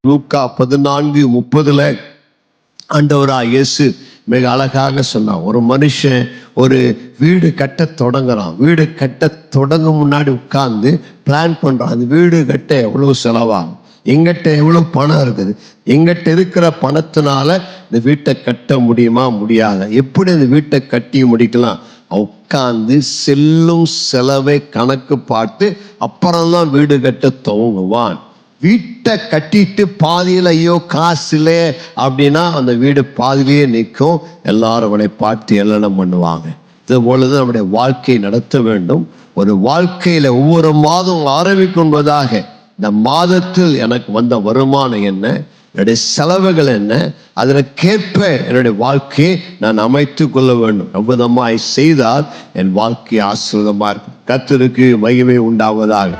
லூக்கா 14:30 ஆண்டவராய் இயேசு மிக அழகாக சொன்னான். ஒரு மனுஷன் ஒரு வீடு கட்ட தொடங்குறான். வீடு கட்ட தொடங்கும் முன்னாடி உட்கார்ந்து பிளான் பண்றான். அந்த வீடு கட்ட எவ்வளவு செலவாகும், எங்கிட்ட எவ்வளவு பணம் இருக்குது, எங்கிட்ட இருக்கிற பணத்தினால இந்த வீட்டை கட்ட முடியுமா முடியாத, எப்படி இந்த வீட்டை கட்டி முடிக்கலாம், உட்கார்ந்து செல்லும் செலவை கணக்கு பார்த்து அப்புறம்தான் வீடு கட்ட துவங்குவான். வீட்டை கட்டிட்டு பாதியில் ஐயோ காசு இல்லை அப்படின்னா அந்த வீடு பாதியிலேயே நிற்கும். எல்லாரும் அவனை பார்த்து ஏளனம் பண்ணுவாங்க. இது போலதான் நம்முடைய வாழ்க்கையை நடத்த வேண்டும். ஒரு வாழ்க்கையில ஒவ்வொரு மாதம் ஆரம்பிக்கும்பதாக இந்த மாதத்தில் எனக்கு வந்த வருமானம் என்ன, என்னுடைய செலவுகள் என்ன, அதற்கேற்ப என்னுடைய வாழ்க்கையை நான் அமைத்து கொள்ள வேண்டும். அற்புதமாய் செய்தால் என் வாழ்க்கை ஆசீர்வாதமா இருக்கும். கர்த்தருக்கு மகிமை உண்டாவதாக.